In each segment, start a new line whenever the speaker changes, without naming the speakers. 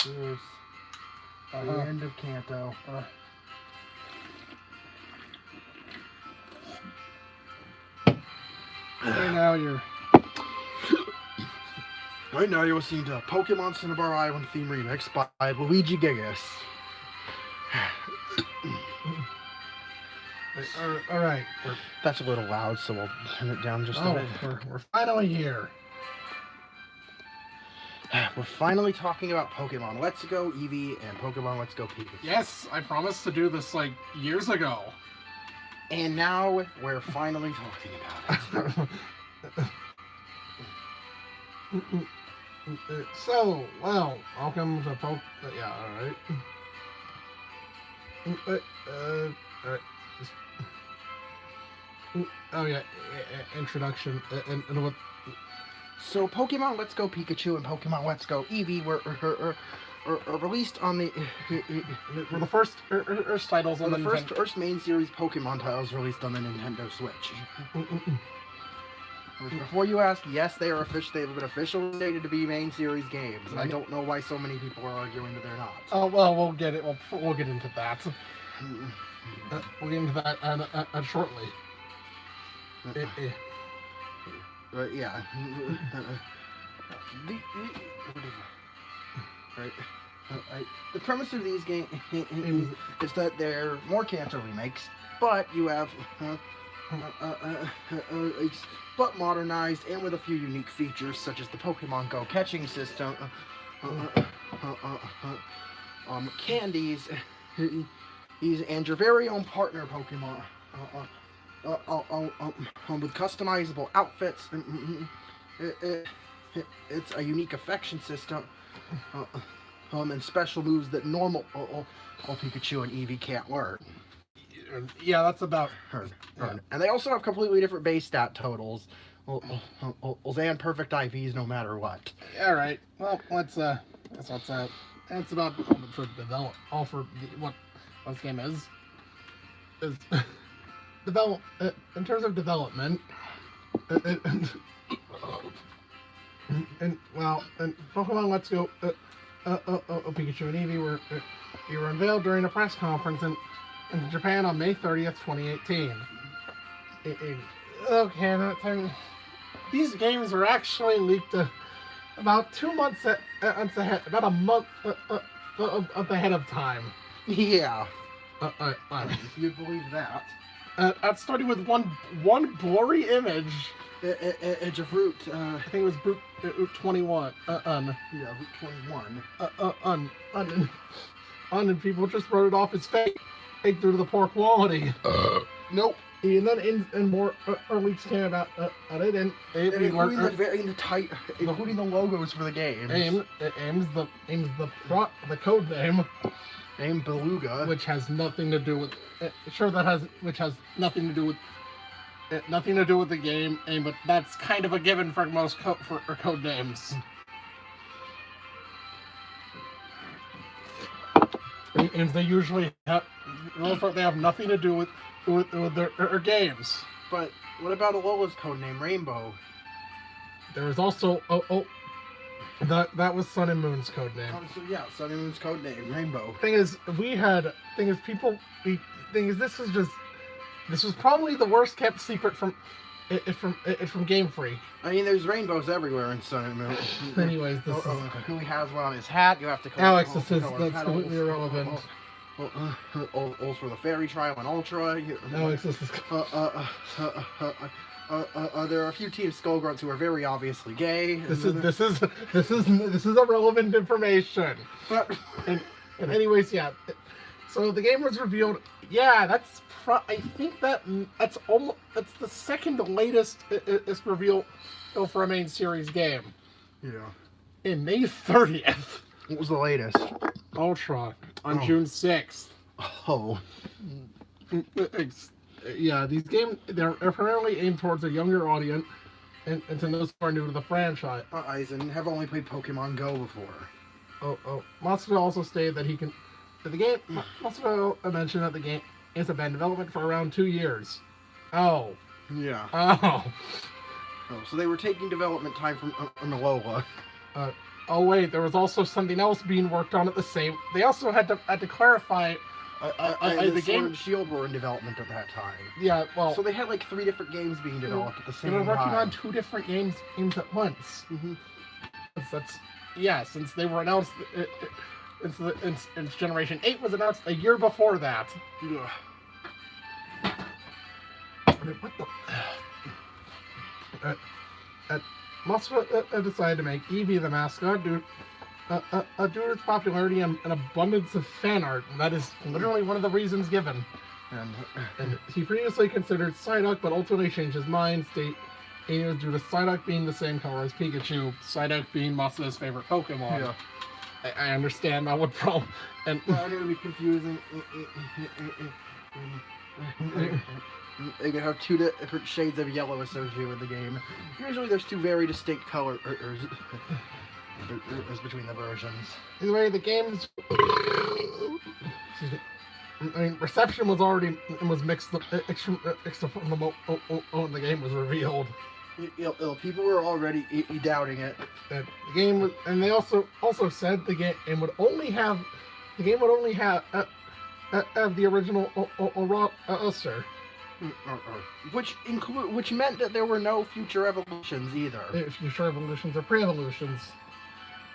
Here's the end of Kanto. Right now you're listening to Pokemon Cinnabar Island theme remix by Luigi Gigas.
All right.
That's a little loud, so we'll turn it down just a bit.
We're finally here.
We're finally talking about Pokemon Let's Go Eevee and Pokemon Let's Go Pikachu.
Yes, I promised to do this like years ago.
And now we're finally talking about it.
So, well, welcome to yeah, alright. Alright. Oh, yeah, introduction. And what?
So, Pokemon Let's Go Pikachu and Pokemon Let's Go Eevee were released on the...
were the first titles on
the first main series Pokemon titles released on the Nintendo Switch. Before you ask, yes, they have been officially stated to be main series games. And I don't know why so many people are arguing that they're not.
Oh well, we'll get it. We'll get into that. We'll get into that shortly.
Yeah. The premise of these games is that they're more Kanto remakes, but you have. But modernized and with a few unique features such as the Pokemon Go catching system, candies, and your very own partner Pokemon with customizable outfits. It's a unique affection system and special moves that normal Pikachu and Eevee can't learn.
Yeah, that's about
her. Yeah. And they also have completely different base stat totals. And perfect IVs no matter what.
All right. Well, that's about for develop. All for what this game is develop in terms of development. And Pokemon Let's Go Pikachu and Eevee were unveiled during a press conference in Japan on May 30th, 2018. Okay, these games were actually leaked about 2 months ahead, about a month ahead of time.
Yeah. If you believe that.
That started with one blurry image.
It's a Route.
I think it was Route 21.
Yeah, Route 21.
And people just wrote it off as fake due to the poor quality.
Nope.
And then more leaks came about it, and
including the logos for the game.
AIM's the code name.
AIM Beluga,
which has nothing to do with. Which has nothing to do with the game. AIM, but that's kind of a given for most code names. And they usually have. They have nothing to do with their games.
But what about Alola's codename Rainbow?
There was also that was Sun and Moon's codename.
Oh, so yeah, Sun and Moon's codename Rainbow.
This was probably the worst kept secret from Game Freak.
I mean, there's rainbows everywhere in Sun and Moon.
Anyways,
who has one on his hat? You have to.
Alex, that's completely irrelevant.
Also, the fairy trial and Ultra.
Alex, this is.
There are a few Team Skullgrunts who are very obviously gay.
This is irrelevant information.
But
anyways, yeah. So the game was revealed. Yeah, I think that's the second latest reveal for a main series game.
Yeah.
In May 30th.
What was the latest?
Ultra on June 6th.
Oh.
Yeah, these games, they're apparently aimed towards a younger audience and to those who are new to the franchise.
And have only played Pokemon Go before.
Matsuda also stated that Matsuda mentioned that the game has been in development for around 2 years. Oh.
Yeah. So they were taking development time from Alola.
Oh wait, there was also something else being worked on at the same. They also had to clarify.
The
The
Sword
game.
and Shield were in development at that time.
Yeah, well,
So they had like 3 different games being developed at the same
they
time.
were working on 2 different games at once.
Mm-hmm.
Since they were announced. Since Generation 8 was announced a year before that.
Yeah.
What the? Monster decided to make Eevee the mascot due to its popularity and an abundance of fan art. And that is literally one of the reasons given. And he previously considered Psyduck, but ultimately changed his mind, stating it was due to Psyduck being the same color as Pikachu, Psyduck being Masa's favorite Pokemon.
Yeah.
I understand that would problem. And
I knew it would be confusing. You can have 2 different shades of yellow associated with the game. Usually there's 2 very distinct colors between the versions.
Either way, the game's... Excuse me. I mean, reception was already mixed from the moment the game was revealed.
People were already doubting it.
That the game was, and they also said the game would only have the original roster.
Which meant that there were no future evolutions either.
Future evolutions or pre-evolutions.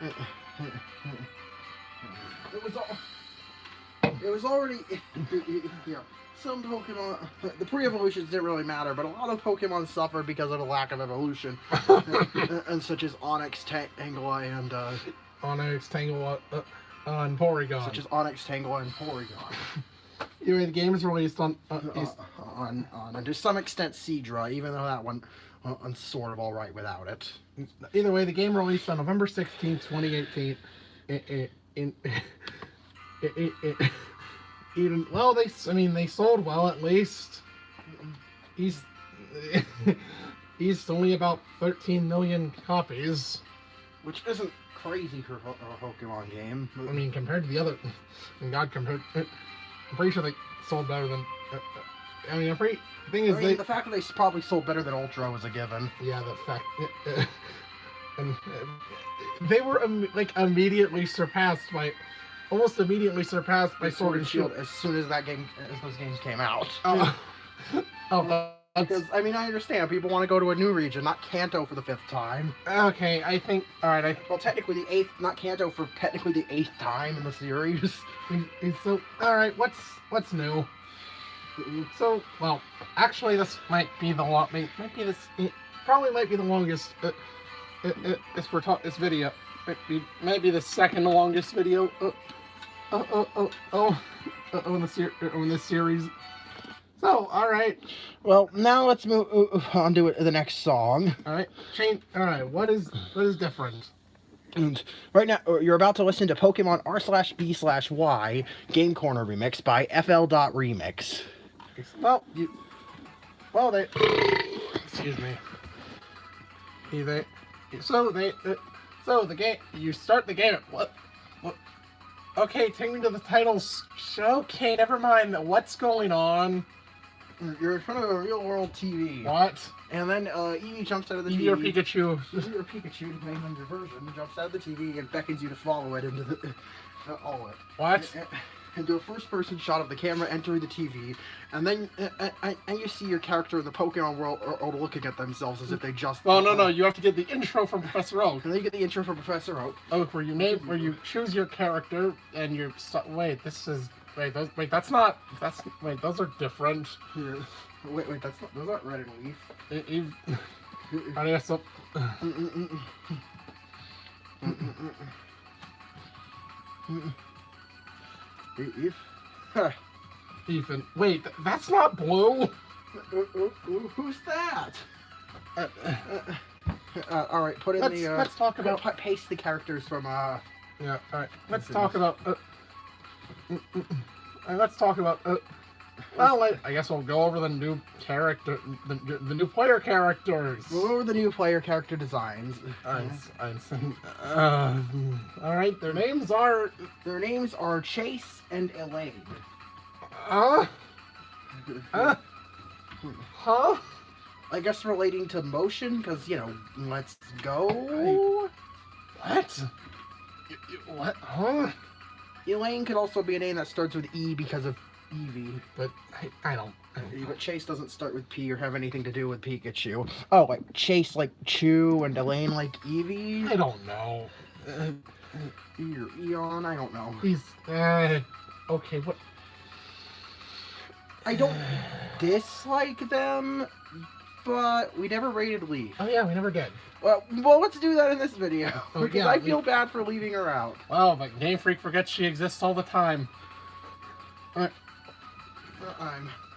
It was already some Pokemon. The pre-evolutions didn't really matter, but a lot of Pokemon suffered because of a lack of evolution, and such as Onyx, Tangela, and
and Porygon.
Such as Onyx, Tangela, and Porygon.
Anyway, the game is released on
and to some extent Seadra, even though that one sort of alright without it.
Either way, the game released on November 16th, 2018. They sold well at least. He's only about 13 million copies,
which isn't crazy for a Pokemon game.
I mean, compared to the other, I'm pretty sure they sold better than. The
fact that they probably sold better than Ultra was a given.
Yeah, the fact, and they were immediately surpassed by Sword and Shield
as soon as those games came out.
Because
I understand people want to go to a new region, not Kanto for the 5th time.
Okay, I think. All right.
Well, technically the 8th, not Kanto for technically the 8th time in the series.
So, all right, what's new? So, well, actually, this might be the longest. This video might be the second longest video. In this series. So, all right.
Well, now let's move on to the next song.
All right. All right. What is different?
And right now, you're about to listen to Pokemon R/B/Y Game Corner Remix by FL.Remix.
Excuse me. So the game. You start the game. What? Okay, take me to the titles. Okay, never mind. What's going on?
You're in front of a real-world TV.
What?
And then Eevee jumps out of the
TV.
TV.
Or Pikachu.
Eevee or Pikachu, depending on your version, jumps out of the TV and beckons you to follow it into the...
What?
And do a first-person shot of the camera entering the TV, and then you see your character in the Pokemon world looking at themselves as if they just...
Oh, no, you have to get the intro from Professor Oak.
And then you get the intro from Professor Oak.
Where you choose your character, and you're... Wait, those are different.
Yeah. Wait, those aren't Red and Leaf.
I guess so. Ethan. Wait, that's not Blue.
Who's that? All right, put in
let's talk about...
Paste the characters from
Yeah. All right. Let's talk about. Let's talk about. Well, I guess we'll go over the new character, the new player characters.
We'll go over the new player character designs.
All right, their names are
Chase and Elaine.
Huh?
I guess relating to motion, because let's go.
What? What? Huh?
Elaine could also be a name that starts with E because of Eevee.
But I don't.
But Chase doesn't start with P or have anything to do with Pikachu. Oh, like Chase like Chew and Elaine like Eevee?
I don't know.
E or Eon? I don't know.
He's. Okay, what?
I don't dislike them, but we never rated Leaf.
Oh, yeah, we never did.
Well, let's do that in this video.
Oh,
because
yeah,
I feel bad for leaving her out.
Well, but Game Freak forgets she exists all the time.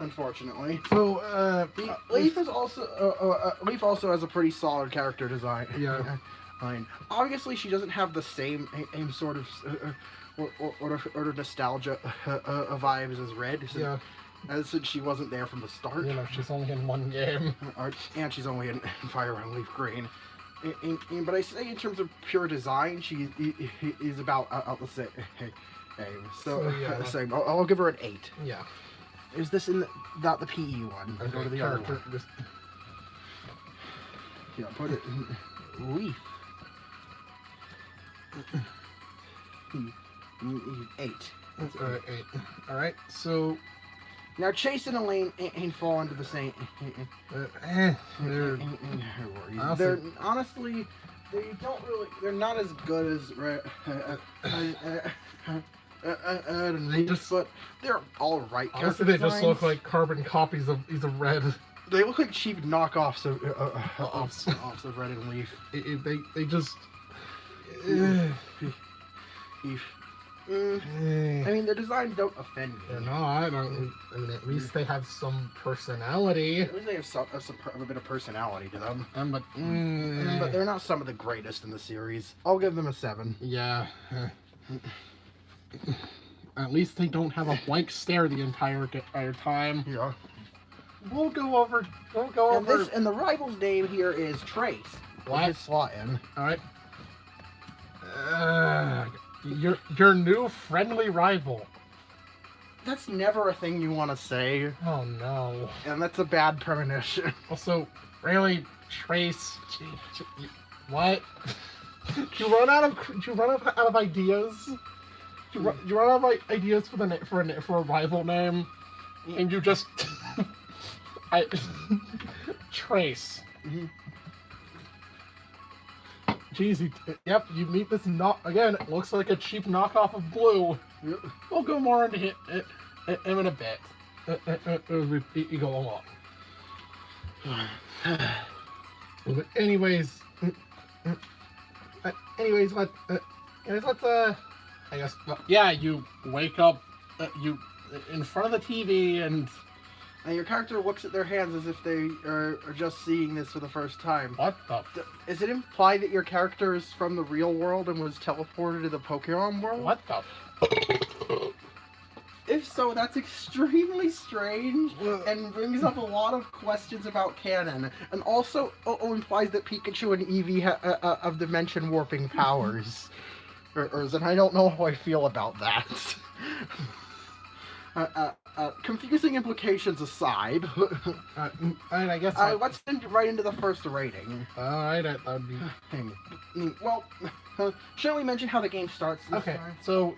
Unfortunately.
So,
Leaf is also Leaf also has a pretty solid character design.
Yeah.
Obviously, she doesn't have the same sort of or nostalgia vibes as Red.
Yeah.
Since she wasn't there from the start.
You know, she's only in one game.
And she's only in Fire and Leaf Green. But I say in terms of pure design, she is about the same. So
yeah.
same. I'll give her an 8.
Yeah.
Is this in not the PE one?
Okay,
Go to the other one.
just...
Yeah, put it in Leaf. 8.
Alright, 8. Alright, so...
Now Chase and Elaine ain't fall into the same.
They're...
They're honestly, they don't really. They're not as good as
They just-
but they're all right.
Honestly, they just look like carbon copies of Red.
They look like cheap knockoffs of
Offs.
offs of Red and Leaf.
They just...
Leaf. I mean, their designs don't offend me.
They're not. I mean, at least they have some personality.
At least they have a bit of personality to them.
But
they're not some of the greatest in the series. I'll give them a 7.
yeah. At least they don't have a blank stare the entire time.
Yeah.
We'll go over.
And the rival's name here is Trace.
What?
His slot in.
All right. Your new friendly rival.
That's never a thing you want to say,
Oh no.
and that's a bad premonition.
Also, really, Trace. What? Do you run out of ideas? Do you run out of ideas for a rival name, and you just Trace.
Mm-hmm.
Jeez, yep, you meet this again, it looks like a cheap knockoff of Blue.
Yep.
We'll go more into him in a bit. As we go along. But anyways, let's I guess, yeah, you wake up, you in front of the TV and
your character looks at their hands as if they are just seeing this for the first time.
what the
Is it implied that your character is from the real world and was teleported to the Pokemon world?
what the
If so, that's extremely strange and brings up a lot of questions about canon, and also implies that Pikachu and Eevee have dimension warping powers. And I don't know how I feel about that. Confusing implications aside,
I guess
let's get right into the first rating.
alright, that would be
Well, shall we mention how the game starts this
okay.
time?
So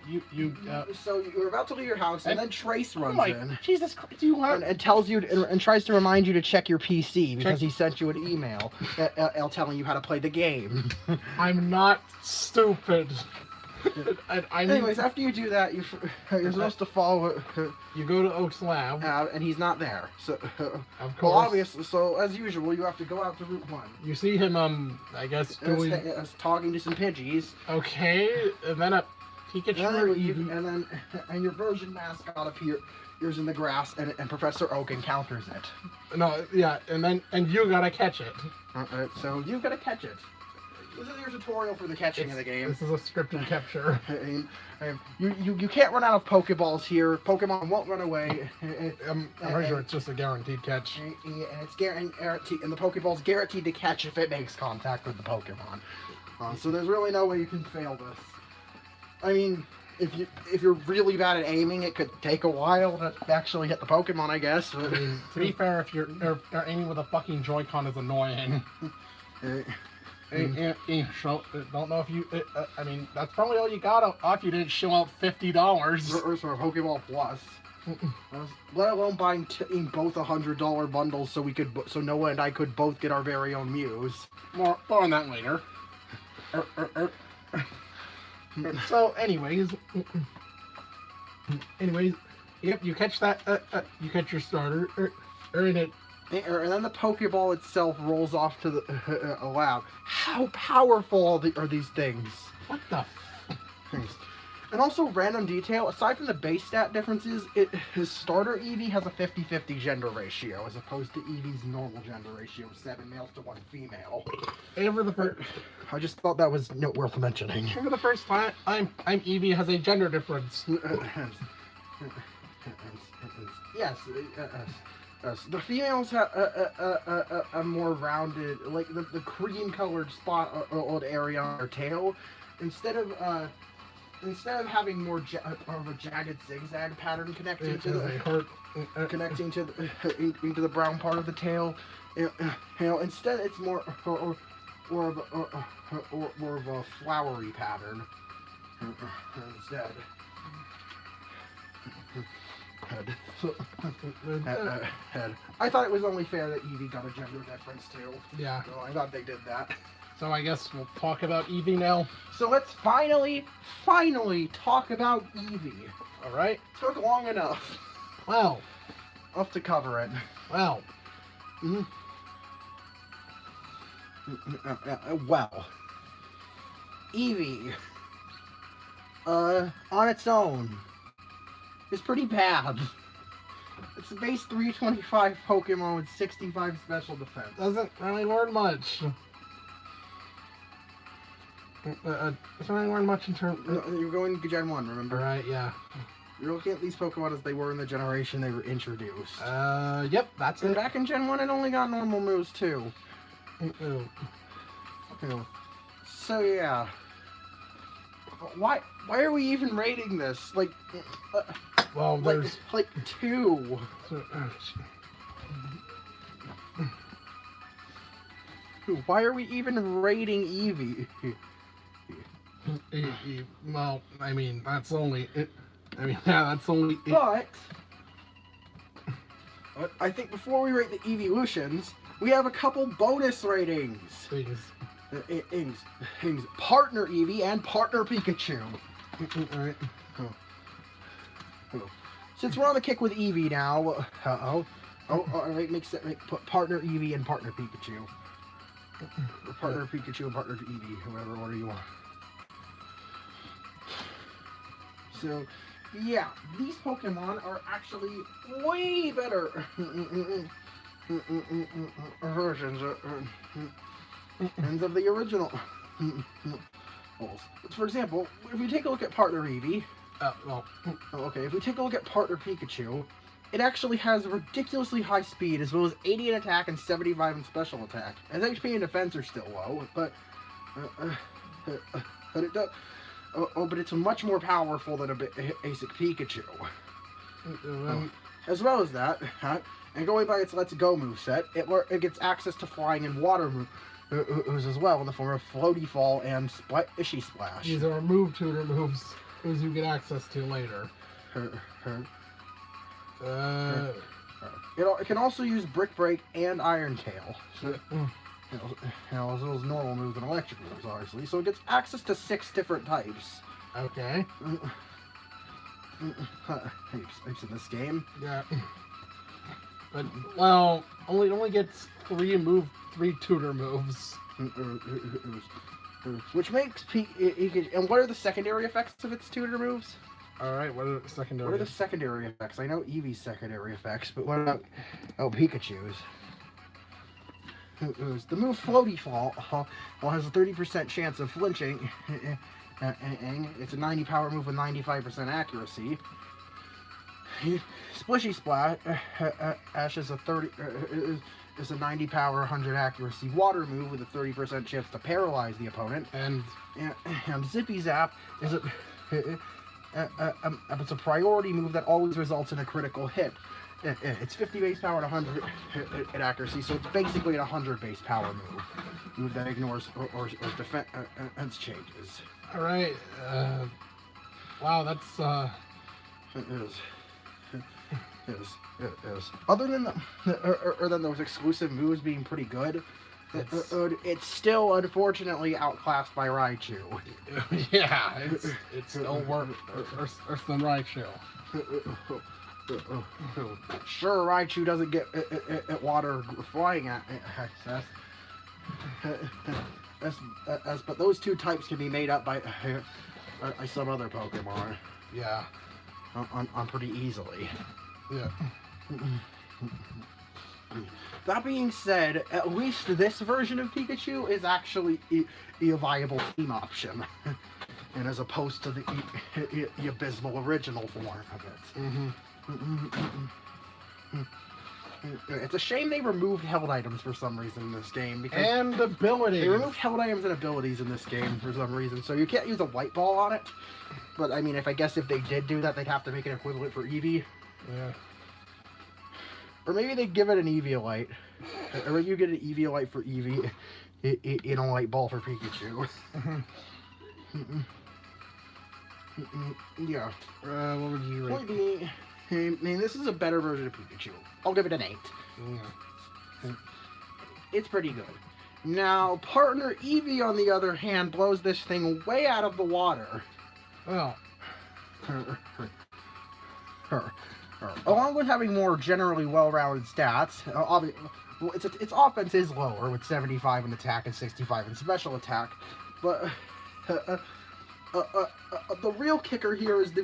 So you're about to leave your house, and then Trace runs in.
Jesus Christ! Do you want?
And tells you and tries to remind you to check your PC because he sent you an email telling you how to play the game.
I'm not stupid.
Anyways, after you do that, you're supposed to follow.
You go to Oak's lab,
And he's not there. So,
of course.
well, obviously, so as usual, you have to go out to Route 1.
You see him, I guess doing.
Talking to some Pidgeys.
Okay, and then a Pikachu.
And your version mascot appears in the grass, and Professor Oak encounters it.
No, yeah, and you gotta catch it.
So you gotta catch it. This is your tutorial for the catching of the game.
This is a scripted capture.
You can't run out of Pokeballs here. Pokemon won't run away.
I'm pretty sure it's just a guaranteed catch.
And it's guaranteed, and the Pokeball's guaranteed to catch if it makes contact with the Pokemon. So there's really no way you can fail this. I mean, if you're really bad at aiming, it could take a while to actually hit the Pokemon, I guess.
I mean, to be fair, if you're aiming with a fucking Joy-Con is annoying. So, don't know if you. I mean, that's probably all you got off. You didn't show out $50.
Or for Pokeball Plus. Let alone buying both $100 bundles so Noah and I could both get our very own Mews.
More on that later. So, anyways, yep, you catch that. You catch your starter, and it.
And then the Pokeball itself rolls off to the lab. How powerful are these things?
What the?
And also, random detail, aside from the base stat differences, his starter Eevee has a 50-50 gender ratio, as opposed to Eevee's normal gender ratio of 7 males to 1 female. I just thought that was worth mentioning.
For the first time, I'm Eevee has a gender difference.
Yes, the females have a more rounded, like the cream-colored spot or area on their tail, instead of having more of a jagged zigzag pattern connecting to into the brown part of the tail, instead it's more of a flowery pattern instead. Head. I thought it was only fair that Eevee got a gender difference too.
Yeah.
So I thought they did that.
So I guess we'll talk about Eevee now.
So let's finally talk about Eevee.
All right.
Took long enough.
Well.
Enough to cover it.
Well.
Well. Eevee. On its own, is pretty bad. It's a base 325 Pokemon with 65 special defense.
Doesn't really learn much. Doesn't really learn much in terms.
You're going to Gen 1, remember?
Right, yeah.
You're looking at these Pokemon as they were in the generation they were introduced.
Yep, that's it.
Back in Gen 1, it only got normal moves too. So yeah. Why are we even rating this? Like,
well, there's
like 2. Why are we even rating Eevee?
Well, I mean, that's only it. I mean, yeah, that's only it.
But I think before we rate the evolutions, we have a couple bonus ratings.
Things.
Partner Eevee and Partner Pikachu.
Alright.
Since we're on the kick with Eevee now, alright, put Partner Eevee and Partner Pikachu. Or Partner Pikachu and Partner Eevee, whatever order you want. So, yeah, these Pokemon are actually way better versions of the original. For example, if we take a look at Partner Eevee, if we take a look at Partner Pikachu, it actually has ridiculously high speed, as well as 80 in attack and 75 in special attack. And HP and defense are still low, but it does. But it's much more powerful than a basic Pikachu. As well as that, and going by its Let's Go moveset, it gets access to flying and water moves as well in the form of Floaty Fall and Ishy Splash.
These are move tutor moves you get access to later.
It can also use Brick Break and Iron Tail. So, as well as normal moves and electric moves, obviously. So it gets access to 6 different types.
Okay.
Types in this game.
Yeah. But, well, only gets 3 tutor moves.
Which makes and what are the secondary effects of its tutor moves?
Alright, what are the secondary?
What are the secondary effects? I know Eevee's secondary effects, but what about Pikachu's? The move Floaty Fall has a 30% chance of flinching. It's a 90 power move with 95% accuracy. Splishy Splash is a 90 power, 100 accuracy water move with a 30% chance to paralyze the opponent. And Zippy Zap is it's a priority move that always results in a critical hit. It's 50 base power and 100 at accuracy, so it's basically a 100 base power move. move that ignores or defense changes.
All right. Wow, that's
It is. Other than than those exclusive moves being pretty good, it's still unfortunately outclassed by Raichu.
yeah, it's still worse than Raichu.
Sure, Raichu doesn't get water flying access. But those two types can be made up by some other Pokemon.
Yeah.
On pretty easily.
Yeah.
That being said, at least this version of Pikachu is actually a viable team option, and as opposed to the abysmal original form of it. It's a shame they removed held items for some reason in this game. Because
and abilities.
They removed held items and abilities in this game for some reason, so you can't use a light ball on it. But I mean, I guess if they did do that, they'd have to make an equivalent for Eevee.
Yeah.
Or maybe they'd give it an Eviolite. Or you get an Eviolite for Eevee in a light ball for Pikachu. Yeah.
What would you rate?
Point being, I mean, this is a better version of Pikachu. I'll give it an 8.
Yeah.
It's pretty good. Now, partner Eevee, on the other hand, blows this thing way out of the water.
Well.
Along with having more generally well-rounded stats, its offense is lower with 75 in attack and 65 in special attack, but the real kicker here is the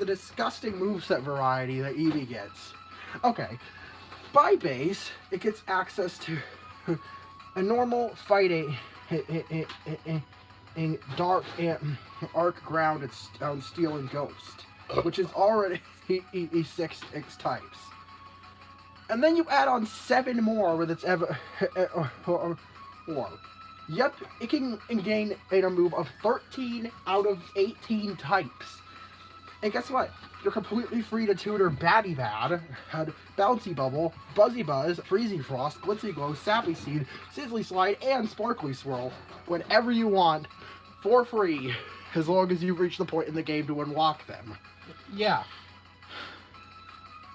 disgusting moveset variety that Eevee gets. Okay, by base, it gets access to a normal fighting in dark and arc ground and steel and ghost, which is already 6 types. And then you add on 7 more with its form. Yep, it can gain a move of 13 out of 18 types. And guess what? You're completely free to tutor Batty Bad, Bouncy Bubble, Buzzy Buzz, Freezy Frost, Glitzy Glow, Sappy Seed, Sizzly Slide, and Sparkly Swirl whenever you want, for free, as long as you reach the point in the game to unlock them.
Yeah.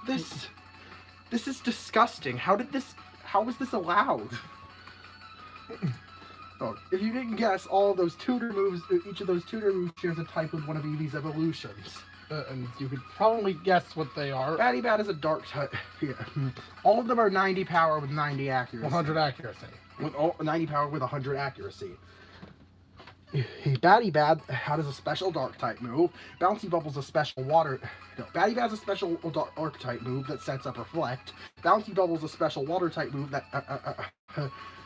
This is disgusting. How was this allowed? Oh, if you didn't guess, all of those tutor moves, each of those tutor moves shares a type with one of Eevee's evolutions.
And you could probably guess what they are.
Batty Bad is a dark type. Yeah. All of them are 90 power with 90 accuracy.
100 accuracy.
With 90 power with 100 accuracy. Batty Bad has a special dark type move. Bouncy Bubble's a special water. No, Batty Bad's a special dark type move that sets up Reflect. Bouncy Bubble's a special water type move that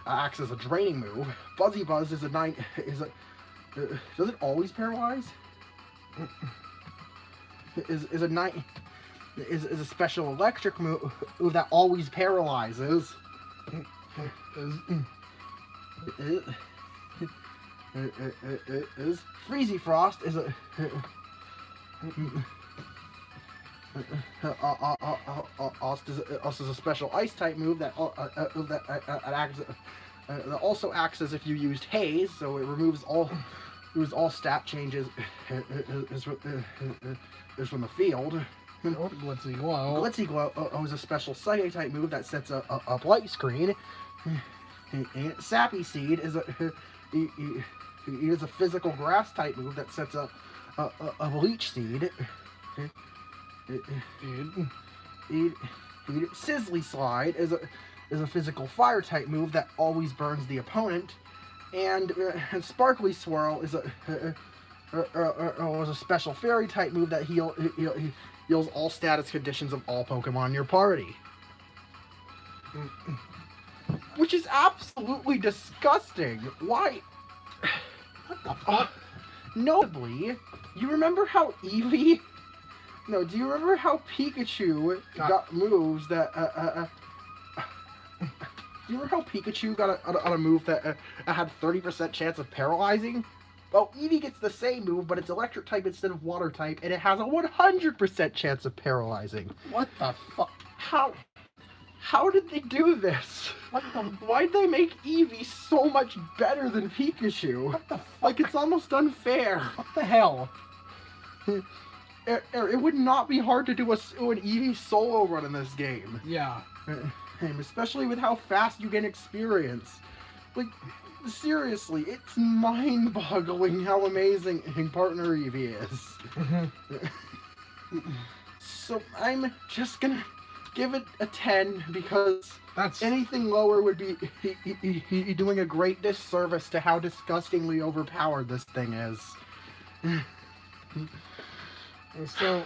acts as a draining move. Buzzy Buzz is a does it always paralyze? Is a special electric move that always paralyzes. Freezy Frost is a also is a special ice type move that also acts as if you used haze, so it removes all stat changes is from the field.
Glitzy Glow.
Glitzy Glow is a special Psyche type move that sets up light screen. Sappy Seed is a physical grass type move that sets up a Leech Seed. Sizzly Slide is a physical fire type move that always burns the opponent, and Sparkly Swirl is a special fairy type move that heals all status conditions of all Pokemon in your party. Which is absolutely disgusting. Why?
What the fuck?
Notably, you remember how Eevee... No, do you remember how Pikachu got moves that... do you remember how Pikachu got a move that had 30% chance of paralyzing? Well, Eevee gets the same move, but it's electric type instead of water type, and it has a 100% chance of paralyzing.
What the fuck?
How did they do this?
What the?
Why'd they make Eevee so much better than Pikachu?
What the fuck?
Like, it's almost unfair.
What the hell?
It would not be hard to do an Eevee solo run in this game.
Yeah.
Especially with how fast you get experience. Like, seriously, it's mind-boggling how amazing partner Eevee is. So I'm just gonna give it a 10 because
That's
anything lower would be doing a great disservice to how disgustingly overpowered this thing is.
so.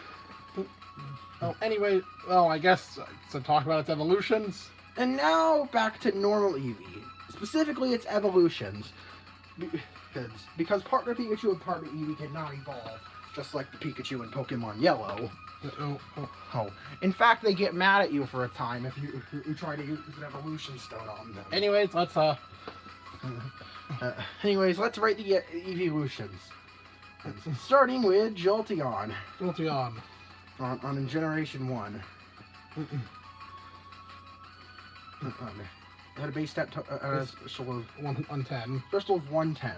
Oh, anyway, well, I guess to talk about its evolutions.
And now back to normal Eevee, specifically its evolutions. Because partner Pikachu and partner Eevee cannot evolve, just like the Pikachu in Pokemon Yellow. Oh. In fact, they get mad at you for a time if you try to use an evolution stone on them.
Anyways, let's
Anyways, let's rate the evolutions. Starting with Jolteon.
Jolteon.
On Generation 1. Had a base stat special of
110.
special of 110.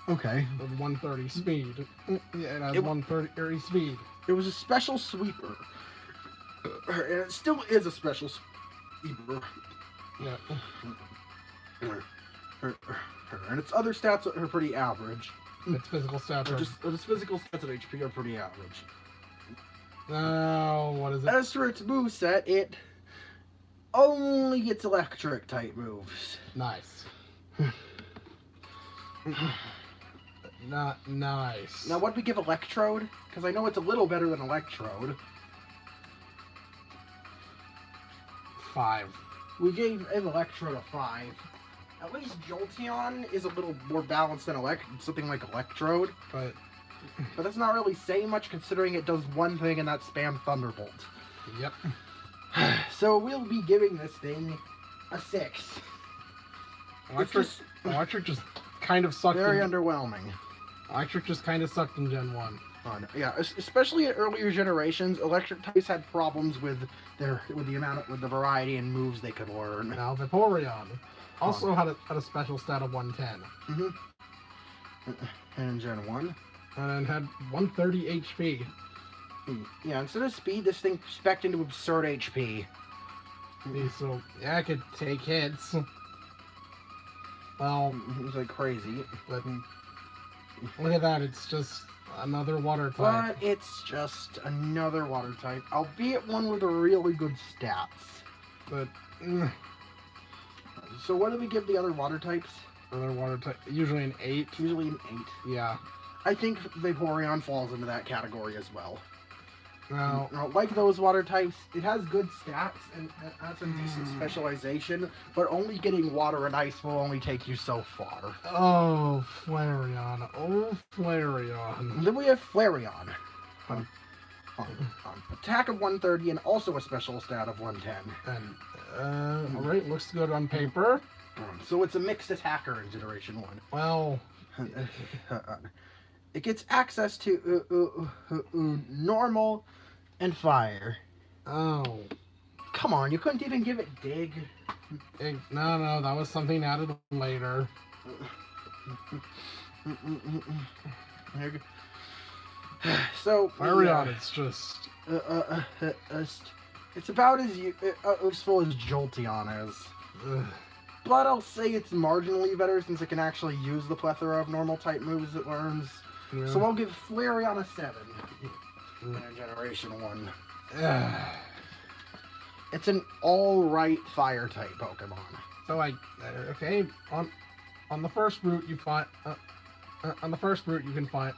Okay.
With 130 speed. Yeah, it has
It-
130 speed.
It was a special sweeper. And it still is a special sweeper.
Yeah.
And its other stats are pretty average.
Its physical stats are.
Its physical stats and HP are pretty average.
Oh, what is it?
As for its moveset, it only gets electric type moves.
Nice. Not nice.
Now, what we give Electrode? Because I know it's a little better than Electrode.
5.
We gave Electrode a 5. At least Jolteon is a little more balanced than something like Electrode.
But
But that's not really saying much considering it does one thing and that's spam Thunderbolt.
yep.
So we'll be giving this thing a 6.
Electric just kind of sucked.
Very underwhelming.
Electric just kind of sucked in Gen 1.
Oh, no. Yeah, especially in earlier generations, electric types had problems with the variety and moves they could learn.
Now Vaporeon also had a special stat of 110.
And Gen 1.
And then had 130 HP.
Yeah, instead of speed, this thing spec'd into absurd HP.
So yeah, I could take hits. Well,
It was like crazy.
but look at that, it's just another water type.
But it's just another water type, albeit one with really good stats.
But
So what do we give the other water types?
other water type, usually an 8.
Usually an 8.
Yeah.
I think Vaporeon falls into that category as well.
Now,
Like those water types, it has good stats and has some decent specialization, but only getting water and ice will only take you so far.
oh, Flareon. Oh, Flareon.
And then we have Flareon. On attack of 130 and also a special stat of 110.
And, alright, looks good on paper.
So it's a mixed attacker in Generation 1.
Well,
It gets access to normal and fire.
oh.
Come on, you couldn't even give it dig.
No, that was something added later.
So
Flareon, it's just...
it's about as useful as Jolteon is.
Ugh.
But I'll say it's marginally better since it can actually use the plethora of normal type moves it learns.
Yeah.
So I'll give Flareon a 7 in Generation 1.
Ugh.
It's an alright fire type Pokemon.
So okay, on the first route you find on the first route you can find